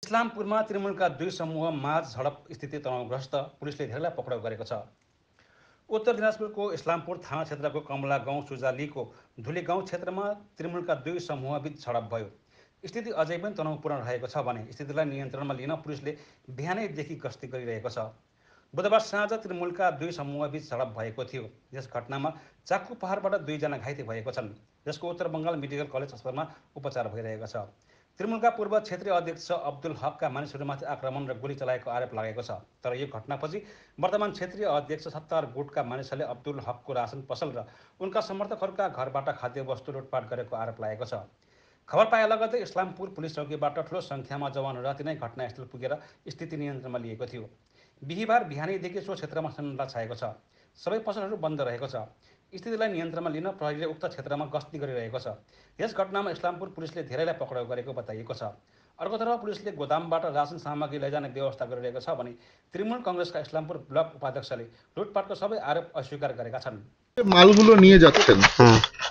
इस्लामपुरमा तृणमूलका दुई समूह माझ झडप स्थिति तनावग्रस्त पुलिसले धेरैलाई पक्राउ गरेको छ। उत्तर दिनाजपुरको इस्लामपुर थाना क्षेत्रको कमला गाउँ सुजालीको धुली गाउँ क्षेत्रमा तृणमूलका दुई समूहबीच झडप भयो। स्थिति अझै पनि तनावपूर्ण रहेको छ भने स्थितिलाई नियन्त्रणमा लिन पुलिसले बिहानैदेखि गस्ती गरिरहेको छ। बुधबार साँझ तृणमूलका दुई समूहबीच झडप भएको थियो। यस घटनामा चाकु प्रहारबाट दुईजना घाइते भएको छन्, जसको उत्तर बङ्गाल मेडिकल कलेज अस्पतालमा उपचार भइरहेको छ। तृणमूलका पूर्व क्षेत्रीय अध्यक्ष अब्दुल हकका मानिसहरूमाथि आक्रमण र गोली चलाएको आरोप लागेको छ। तर यो घटनापछि वर्तमान क्षेत्रीय अध्यक्ष सत्तार गुटका मानिसहरूले अब्दुल हकको रासन पसल र उनका समर्थकहरूका घरबाट खाद्यवस्तु लुटपाट गरेको आरोप लागेको छ। खबर पाए लगतै इस्लामपुर पुलिस चौकीबाट ठूलो सङ्ख्यामा जवानहरू राति नै घटनास्थल पुगेर स्थिति नियन्त्रणमा लिएको थियो। बिहिबार बिहानैदेखि सो क्षेत्रमा सन्नाटा छाएको छ। सबै पसलहरू बन्द रहेको छ। स्थितिलाई नियन्त्रणमा लिन प्रहरीले उक्त क्षेत्रमा गस्ती गरिरहेको छ। यस घटनामा इस्लामपुर पुलिसले धेरैलाई पक्राउ गरेको बताइएको छ। अर्कोतर्फ पुलिसले गोदामबाट रासन सामग्री लैजाने व्यवस्था गरिरहेको छ भने तृणमूल कङ्ग्रेसका इस्लामपुर ब्लक उपाध्यक्षले लुटपाटको सबै आरोप अस्वीकार गरेका छन्। মালগুলো নিয়ে যাচ্ছেন,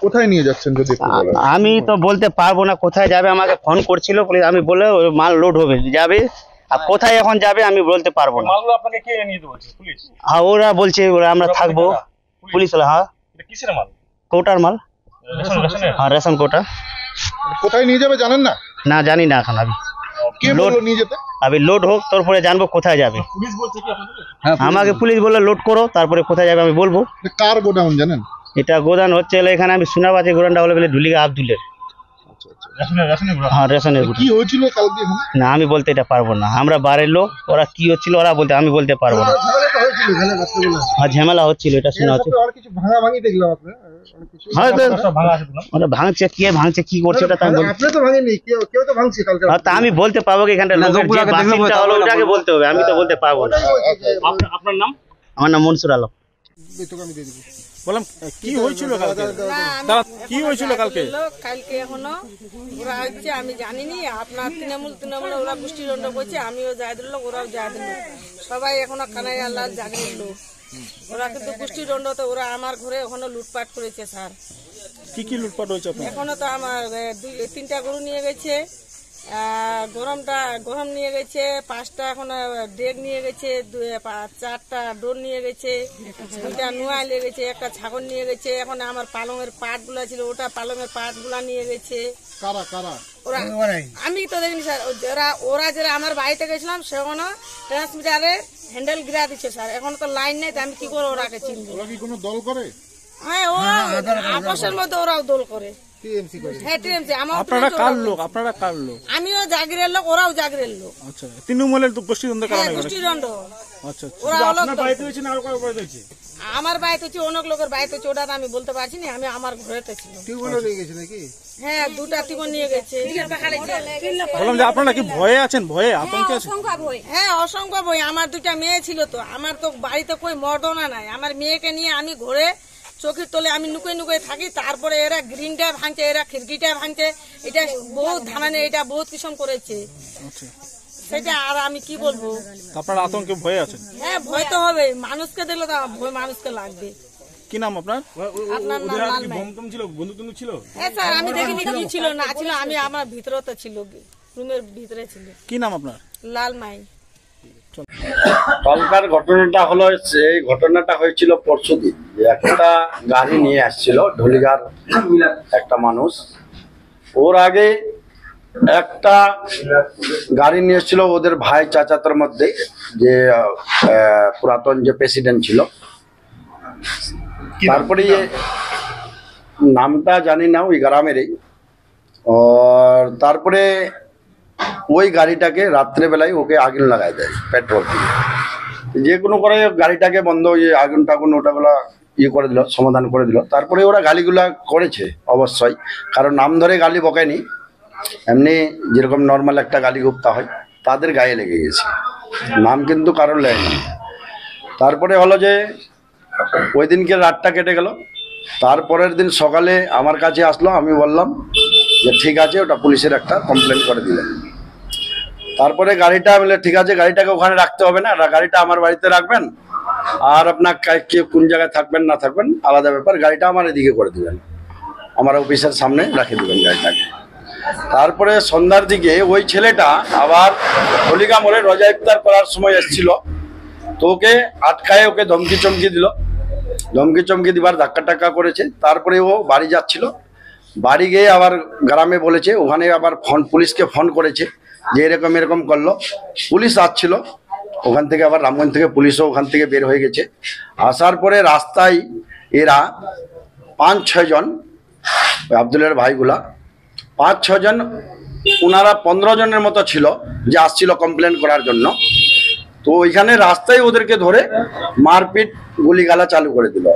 কোথায় নিয়ে যাচ্ছেন যদি একটু বলেন? আমি তো বলতে পারবো না কোথায় যাবে, আমাকে ফোন করছিল পুলিশ, আমি বলে ওই মাল লোড হবে যাবে, আর কোথায় এখন যাবে আমি বলতে পারবো না। মালগুলো আপনাকে কে নিয়ে যেতে বলছে? পুলিশ? হ্যাঁ ওরা বলছে ওরা আমরা থাকবো, পুলিশ। হ্যাঁ এটা কিসের মাল? কোটার মাল। রেশনের? হ্যাঁ রেশন কোটা। কোথায় নিয়ে যাবে জানেন না? না জানি না এখন, আমি কে বললো নিয়ে যেতে? আমি লোড হোক তারপরে জানবো কোথায় যাবে। পুলিশ বলছে কি আপনাদের? আমাকে পুলিশ বললো লোড করো তারপরে কোথায় যাবে আমি বলবো। কার গোডাউন জানেন? এটা গোদান হচ্ছে এখানে আমি শোনাবাজি গোদানটা হলো বলে ঢুলিগা আব্দুলের। রেশনের? হ্যাঁ রেশনের গোডাউন। কি হয়েছিল কালকে এখানে? না আমি বলতে এটা পারবো না, আমরা বাড়ির লোক, ওরা কি হচ্ছিল ওরা বলতে, আমি বলতে পারবো না। হ্যাঁ ঝামেলা হচ্ছিল এটা শোনা হচ্ছে। আর কিছু ভাঙাভাঙি দেখলাম আপনি, অনেক কিছু। হ্যাঁ সব ভাঙা আছে বললাম। ওরা ভাঙছে, কে ভাঙছে কি করছে ওটা তো আমি বলতে। আপনি তো ভাঙেননি, কেউ তো ভাঙছে কালকে। হ্যাঁ তা আমি বলতে পারবো কি এখানটা লোকের যে বাসিন্দা হলো ওটাকে বলতে হবে, আমি তো বলতে পারবো না। আপনার নাম? আমার নাম মনসুর আলম। আমি দিয়ে দেবো। বললাম কি হয়েছিল কালকে? কি হয়েছিল কালকে? কালকে এখনো ওরা হচ্ছে আমি জানিনি, আপনার তৃণমূল ওরা গোষ্ঠীদণ্ড করছে, আমিও যাই দিল ওরাও যাই দিল, সবাই এখনো কানাই আল্লাহ জাগরির লোক। ওরা কিন্তু গোষ্ঠীদণ্ড, তো ওরা আমার ঘরে এখনো লুটপাট করেছে স্যার। কি লুটপাট হয়েছে আপনার? এখনো তো আমার 2-3টা গরু নিয়ে গেছে, গরম নিয়ে গেছে, 5টা এখন ডেক নিয়ে গেছে, 4টা ডোর নিয়ে গেছে, 2টা নোয়া নিয়ে গেছে, একটা ছাগল নিয়ে গেছে। এখন আমার পালঙের পাটগুলা ছিল ওটা পালঙের পাটগুলা নিয়ে গেছে। ওরা আমি তো দেখিনি স্যার, ওরা যারা আমার বাড়িতে গেছিলাম সেখানে ট্রান্সমিটারে হ্যান্ডেল গিরা দিচ্ছে স্যার। এখন তো লাইন নেই, আমি কি করে ওরাকে চিনবো? ওরা কি কোনো দল করে? হ্যাঁ ওরা আপসের মধ্যে ওরাও দোল করে। হ্যাঁ টিএমসি। আপনারা কার লোক? আপনারা কার লোক? আমিও জাগিরের লোক, ওরাও জাগিরের লোক। আচ্ছা তৃণমূলের তো গোষ্ঠীদ্বন্দ্বের কারণে? গোষ্ঠীদণ্ড। আচ্ছা ওরা আপনার বাড়িতে হয়েছে না আর কারো বাড়িতে হয়েছে? আমার বাড়িতে হচ্ছে, অনেক লোকের বাড়িতে হচ্ছে, ওটা আমি বলতে পারছি না, আমি আমার ঘরেতে ছিল। টিউবওয়েলও নিয়ে গেছে নাকি? হ্যাঁ 2টা টিউবওয়েল নিয়ে গেছে। বললাম যে আপনারা কি ভয়ে আছেন, ভয়ে আতঙ্কে আছেন? হ্যাঁ অসংখ্য বই, আমার 2টা মেয়ে ছিল, তো আমার তো বাড়িতে কই মর্দনা নাই, আমার মেয়েকে নিয়ে আমি ঘরে চোখের তলে আমি নুকে থাকি। তারপরে এরা গ্রিনটা ভাঙছে, এরা খিড়কিটা ভাঙছে, এটা বহুত ধামানে, এটা বহুত কিসম করেছে সেটা। আর আমি কি বলবো, আপনারা আতঙ্কে ভয়ে আছেন? হ্যাঁ ভয় তো হবে, মানুষকে দেখলে তো ভয় মানুষকে লাগবে। কি নাম আপনার? আপনার নাম লালমাই। বন্দুক ছিল? হ্যাঁ স্যার আমি দেখিনি কি ছিল না ছিল, আমি আমার ভিতরে তো ছিল, রুমের ভিতরে ছিল। কি নাম আপনার? লালমাই। কালকার ঘটনাটা হলো, এই ঘটনাটা হয়েছিল পরশুদিন। একটা গাড়ি নিয়ে আসছিল ঢুলিগার একটা মানুষ, ওর আগে একটা গাড়ি নিয়ে এসেছিল ওদের ভাই চাচাতের মধ্যে, যে পুরাতন যে প্রেসিডেন্ট ছিল। তারপরে নামটা জানি না, ওই গ্রামেরই। আর তারপরে ওই গাড়িটাকে রাত্রেবেলায় ওকে আগুন লাগাই দেয় পেট্রোল দিয়ে, যে কোনো করে গাড়িটাকে বন্ধ, ওই আগুন টাগুন ওটাগুলা করে দিল, সমাধান করে দিল। তারপরে ওরা গালিগুলা করেছে অবশ্যই, কারণ নাম ধরে গালি বকায়নি, এমনি যেরকম নর্মাল একটা গালি গুপ্তা হয় তাদের গায়ে লেগে গেছে, নাম কিন্তু কারোর লেয়নি। তারপরে হলো যে ওই দিনকে রাতটা কেটে গেল। তারপরের দিন সকালে আমার কাছে আসলো, আমি বললাম যে ঠিক আছে, ওটা পুলিশের একটা কমপ্লেন করে দিলেন। তারপরে গাড়িটা বলে ঠিক আছে, গাড়িটাকে ওখানে রাখতে হবে না, গাড়িটা আমার বাড়িতে রাখবেন, আর আপনার কে কোন জায়গায় থাকবেন না থাকবেন আলাদা ব্যাপার, গাড়িটা আমার এদিকে করে দিবেন, আমার অফিসের সামনে রাখে দিবেন গাড়িটাকে। তারপরে সন্ধ্যার দিকে ওই ছেলেটা আবার হলিকা মোড়ে রোজা ইফতার করার সময় এসেছিল, তো ওকে আটকায়, ওকে ধমকি চমকি দিল, ধমকি চমকি দিবার ধাক্কা টাক্কা করেছে। তারপরে ও বাড়ি যাচ্ছিল, বাড়ি গিয়ে আবার গ্রামে বলেছে, ওখানে আবার পুলিশকে ফোন করেছে যে এরকম এরকম করলো। পুলিশ আসছিল ওখান থেকে, আবার রামগঞ্জ থেকে পুলিশও ওখান থেকে বের হয়ে গেছে। আসার পরে রাস্তায় এরা 5-6 জন, আব্দুলের ভাইগুলা 5-6 জন, ওনারা 15 জনের মতো ছিল যে আসছিল কমপ্লেন করার জন্য। তো ওইখানে রাস্তায় ওদেরকে ধরে মারপিট গুলিগালা চালু করে দিল।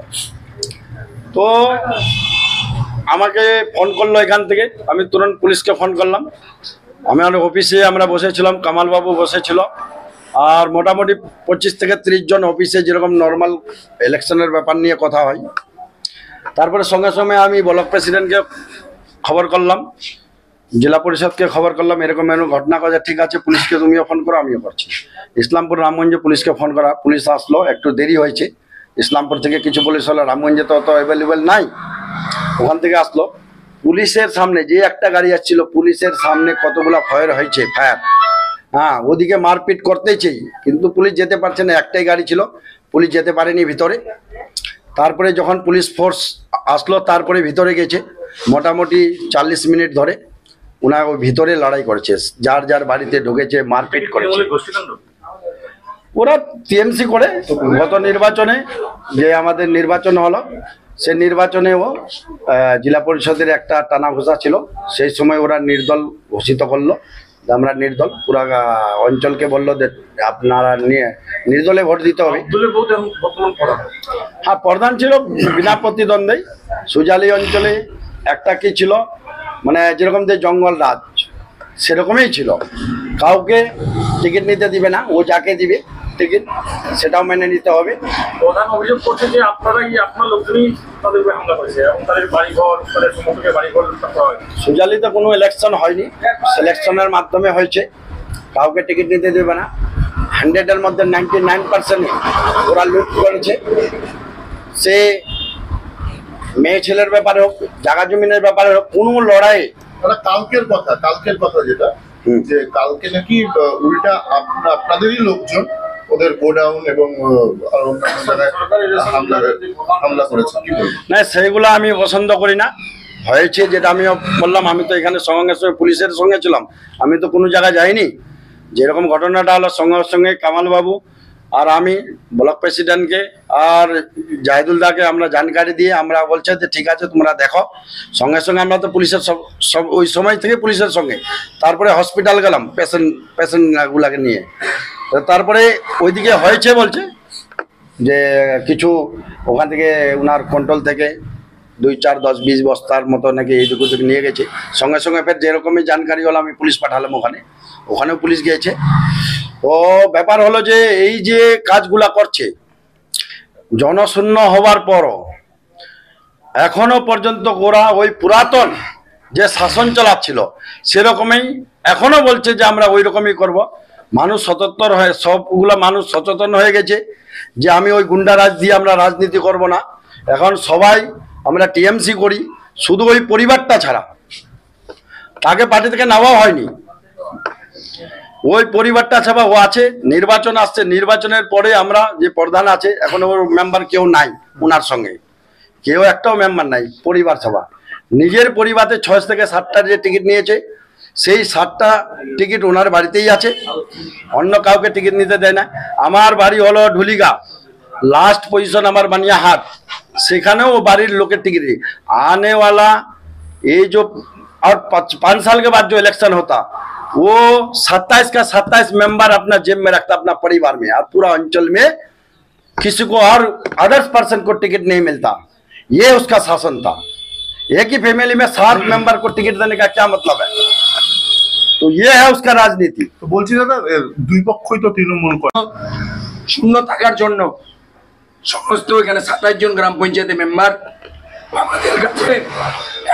তো আমাকে ফোন করলো এখান থেকে, আমি তুরন্ত পুলিশকে ফোন করলাম। আমার অফিসে আমরা বসেছিলাম, কামালবাবু বসেছিল, আর মোটামুটি 25 থেকে 30 জন অফিসে, যেরকম নর্মাল ইলেকশনের ব্যাপার নিয়ে কথা হয়। তারপরে সঙ্গে সঙ্গে আমি ব্লক প্রেসিডেন্টকে খবর করলাম, জেলা পরিষদকে খবর করলাম, এরকম এরকম ঘটনা করে। ঠিক আছে, পুলিশকে তুমিও ফোন করো, আমিও করছি। ইসলামপুর রামগঞ্জে পুলিশকে ফোন করা, পুলিশ আসলো, একটু দেরি হয়েছে। ইসলামপুর থেকে কিছু পুলিশ হলো, রামগঞ্জে তো অত অ্যাভেলেবেল নাই, ওখান থেকে আসলো। পুলিশের সামনে যে একটা গাড়ি আসছিল, পুলিশের সামনে কতগুলা ফায়ার হয়েছে, ফায়ার। হ্যাঁ, ওদিকে মারপিট করতেই চাই, কিন্তু পুলিশ যেতে পারছে না, একটাই গাড়ি ছিল, পুলিশ যেতে পারেনি ভিতরে। তারপরে যখন পুলিশ ফোর্স আসলো, তারপরে ভিতরে গেছে, মোটামুটি 40 মিনিট ধরে ওনার ওই ভিতরে লড়াই করেছে, যার যার বাড়িতে ঢুকেছে, মারপিট করেছে। ওরা টিএমসি করে গত নির্বাচনে, যে আমাদের নির্বাচন হলো, সে নির্বাচনেও জেলা পরিষদের একটা টানা ঘোষা ছিল, সেই সময় ওরা নির্দল ঘোষিত করলো, আমরা নির্দল। পুরা অঞ্চলকে বললো যে আপনারা নিয়ে নির্দলে ভোট দিতে হবে। হ্যাঁ, প্রধান ছিল বিনা প্রতিদ্বন্দ্বী। সুজালি অঞ্চলে একটা কি ছিল, মানে যেরকম যে জঙ্গল রাজ, সেরকমই ছিল, কাউকে টিকিট নিতে দিবে না, ও যাকে দিবে টিকিট সেটাও মেনে নিতে হবে। প্রধান অভিযোগ করছে যে আপনার লোকজনই তাদের উপরে হামলা করেছে এবং তাদের বাড়িঘর, তাদের সমস্ত বাড়িঘর। সুজালিতে কোনো ইলেকশন হয়নি, সিলেকশনের মাধ্যমে হয়েছে, কাউকে টিকিট নিতে দেবে না। 100-এর মধ্যে 99% ওরা লুট করেছে। সে মেয়ে ছেলের ব্যাপারে হোক, জায়গা জমিনের ব্যাপারে হোক, কোনো লড়াই। কালকের কথা যেটা, যে কালকে নাকি উল্টা আপনাদেরই লোকজন ওদের গোডাউন এবং অন্যান্য জায়গায় হামলা করেছে। না, সেইগুলো আমি পছন্দ করি না। হয়েছে যেটা আমি বললাম, আমি তো এখানে সঙ্গে সঙ্গে পুলিশের সঙ্গে ছিলাম, আমি তো কোনো জায়গায় যাইনি। যেরকম ঘটনাটা হলো, সঙ্গে সঙ্গে কামালবাবু আর আমি ব্লক প্রেসিডেন্টকে আর জাহিদুল দাকে আমরা জানকারি দিয়ে আমরা বলছে যে ঠিক আছে তোমরা দেখো। সঙ্গে সঙ্গে আমরা তো পুলিশের সব ওই সময় থেকে পুলিশের সঙ্গে, তারপরে হসপিটাল গেলাম পেশেন্টগুলাকে নিয়ে। তারপরে ওইদিকে হয়েছে বলছে যে কিছু ওখান থেকে ওনার কন্ট্রোল থেকে 2, 4, 10, 20 বস্তার মতো নাকি এইটুকু নিয়ে গেছে। সঙ্গে সঙ্গে ফের যেরকমই জানকারি হলো, আমি পুলিশ পাঠালাম ওখানেও পুলিশ গিয়েছে। তো ব্যাপার হলো যে এই যে কাজগুলা করছে, জনশূন্য হবার পরও এখনো পর্যন্ত ওরা ওই পুরাতন যে শাসন চালাচ্ছিল সেরকমই এখনো বলছে যে আমরা ওই রকমই করব। মানুষ সতর্ক হয়ে, সবগুলা মানুষ সচেতন হয়ে গেছে যে আমি ওই গুন্ডারাজ দিয়ে আমরা রাজনীতি করব না। এখন সবাই আমরা টিএমসি করি, শুধু ওই পরিবারটা ছাড়া, তাকে পার্টি থেকে নেওয়া হয়নি, ওই পরিবারটা ছাড়া ও আছে। নির্বাচন আসছে, নির্বাচনের পরে আমরা যে প্রধান আছে, এখন ওর মেম্বার কেউ নাই, ওনার সঙ্গে কেউ একটাও মেম্বার নাই, পরিবার ছাড়া। নিজের পরিবারে 6 থেকে 7টা যে টিকিট নিয়েছে, সেই 7টা টিকিট ওনার বাড়িতেই আছে, অন্য কাউকে টিকিট নিতে দেয় না। আমার বাড়ি হলো ঢুলিগা, লাস্ট পজিশন আমার বানিয়াহাট, সেখানেও বাড়ির लोकेर टिकट आने वाला ये जो और 5 साल के बाद जो इलेक्शन होता, वो 27 का 27 मेंबर अपना जेब में रखता अपना परिवार में, और पूरा अंचल में किसी को और अदर्स पर्सन को टिकट नहीं मिलता। ये उसका शासन था। एक ही फैमिली में 7 मेंबर को टिकट देने का क्या मतलब है? तो ये है उसका राजनीति। তো বলছি দাদা, দুই পক্ষই তো তৃণমূল করে। শূন্য থাকার জন্য সমস্ত এখানে 27 জন গ্রাম পঞ্চায়েতের মেম্বার, আমাদের কাছে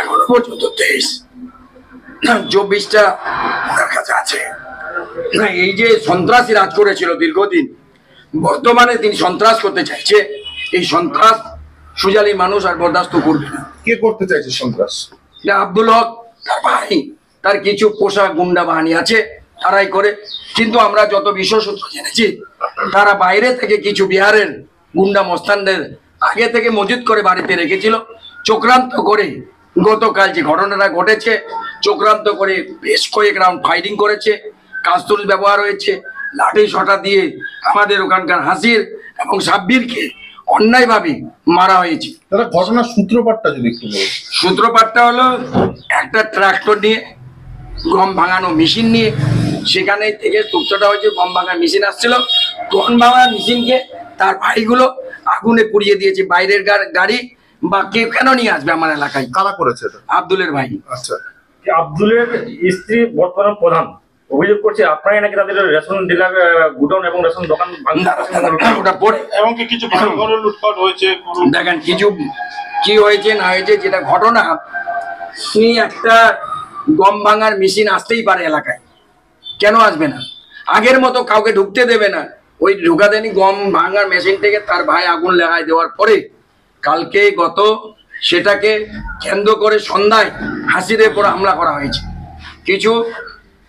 এখনো পর্যন্ত 24টা ওনার কাছে আছে। এই যে সন্ত্রাসী রাজ করেছিল দীর্ঘদিন, বর্তমানে তিনি সন্ত্রাস করতে চাইছে। এই সন্ত্রাস সুজালি মানুষ আর বরদাস্ত করবে না। কে করতে চাইছে সন্ত্রাস? আব্দুল হক, তার ভাই, তার কিছু পোষা গুন্ডা বাহিনী আছে, তারাই করে। কিন্তু আমরা যত বিশ্বসূত্র জেনেছি, তারা বাইরে থেকে কিছু বিহারের গুন্ডা মস্তানদের আগে থেকে মজুত করে বাড়িতে রেখেছিল, চক্রান্ত করে গতকাল যে ঘটনাটা ঘটেছে, চক্রান্ত করে বেশ কয়েক রাউন্ড ফাইটিং করেছে, কাস্তুল ব্যবহার হয়েছে, লাঠি শটা দিয়ে আমাদের ওখানকার হাসির এবং সাব্বিরকে অন্যায়ভাবে মারা হয়েছে। দাদা ঘটনার সূত্রপাতটা যদি একটু বলেন। সূত্রপাতটা হলো একটা ট্রাক্টর নিয়ে, গম ভাঙানো মেশিন নিয়ে, সেখানে থেকে সূত্রটা হয়েছে গম ভাঙা মেশিন আসছিল, গম ভাঙা মেশিনকে তার ভাইগুলো আগুনে পুড়িয়ে দিয়েছে। বাইরের গাড়ি বা কেউ কেন নিয়ে আসবে আমার এলাকায়? কারা করেছে এটা? আব্দুলের ভাই। আচ্ছা, আব্দুলের স্ত্রী বর্তমান প্রধান অভিযোগ করছে আপনারাই নাকি তাদের রেশন ডিলার গুডাউন এবং রেশন দোকান ওটা পড়ে এমনকি কিছু বাড়িঘরও লুটপাট হয়েছে। দেখেন কিছু কি হয়েছে না হয়েছে, যেটা ঘটনা, তিনি একটা গম ভাঙার মেশিন আসতেই পারে এলাকায়, কেন আসবে না? আগের মতো কাউকে ঢুকতে দেবে না, ওই ঢুকা দেনি গম ভাঙার মেশিন থেকে তার ভাই আগুন লাগাই দেওয়ার পরে কালকে সেটাকে কেন্দ্র করে সন্ধ্যায় হাসিদের উপর হামলা করা হয়েছে। কিছু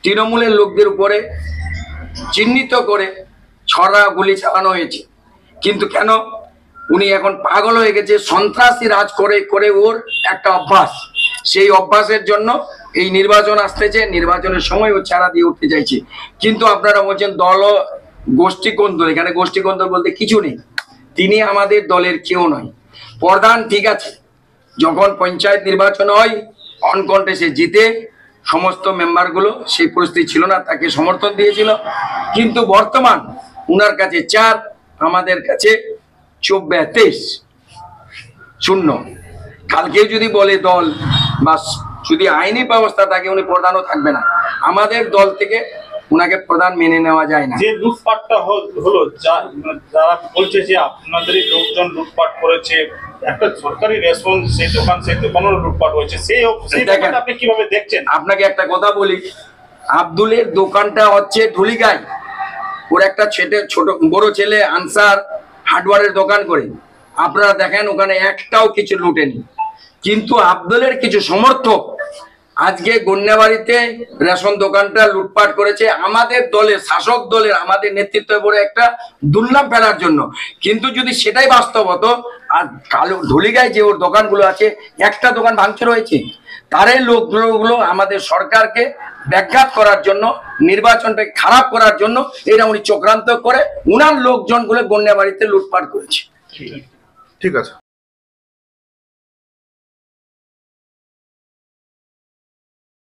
তৃণমূলের লোকদের উপরে চিহ্নিত করে ছড়া গুলি চালানো হয়েছে। কিন্তু কেন? উনি এখন পাগল হয়ে গেছে, সন্ত্রাসী রাজ করে করে ওর একটা অভ্যাস, সেই অভ্যাসের জন্য এই নির্বাচন আসতেছে, নির্বাচনের সময় ও চারা দিয়ে উঠতে চাইছে। কিন্তু আপনারা বলছেন দল ও গোষ্ঠী কোন দল? এখানে গোষ্ঠী কোন দল বলতে কিছু নেই, তিনি আমাদের দলের কেউ নয়। প্রধান ঠিক আছে, যখন পঞ্চায়েত নির্বাচন হয় অনকন্টেস্টে জিতে সমস্ত মেম্বারগুলো সেই পরিস্থিতি ছিল না, তাকে সমর্থন দিয়েছিল। কিন্তু বর্তমান উনার কাছে 4, আমাদের কাছে 23-0। কালকেও যদি বলে দল বা যদি আইনি ব্যবস্থা থাকে, উনি প্রধানও থাকবে না। আমাদের দল থেকে উনাকে প্রধান মেনে নেওয়া যায় না। যে লুটপাটটা হলো, যারা বলছে যে আপনাদেরই লোকজন লুটপাট করেছে, একটা সরকারি রেশন সেই দোকানও লুটপাট হয়েছে, সেই ব্যাপারটা আপনি কিভাবে দেখছেন? আপনাকে একটা কথা বলি, আব্দুলের দোকানটা হচ্ছে ঢুলিগাই, ওর একটা বড় ছেলে আনসার হার্ডওয়্যারের দোকান করে। আপনারা দেখেন ওখানে একটাও কিছু লুটেনি। কিন্তু আব্দুলের কিছু সমর্থক আজকে গন্যাবাড়িতে রেশন দোকানটা লুটপাট করেছে আমাদের দলের, শাসক দলের, আমাদের নেতৃত্ব বলে একটা দুর্নাম ফেলার জন্য। কিন্তু যদি সেটাই বাস্তব হতো, আর কালো ধুলিগায় যে ওর দোকানগুলো আছে, একটা দোকান ভাঙচুর হয়েছে, তারই লোকগুলো আমাদের সরকারকে ব্যাঘাত করার জন্য, নির্বাচনটাকে খারাপ করার জন্য এরা উনি চক্রান্ত করে উনার লোকজনগুলো গন্যাবাড়িতে লুটপাট করেছে। ঠিক আছে।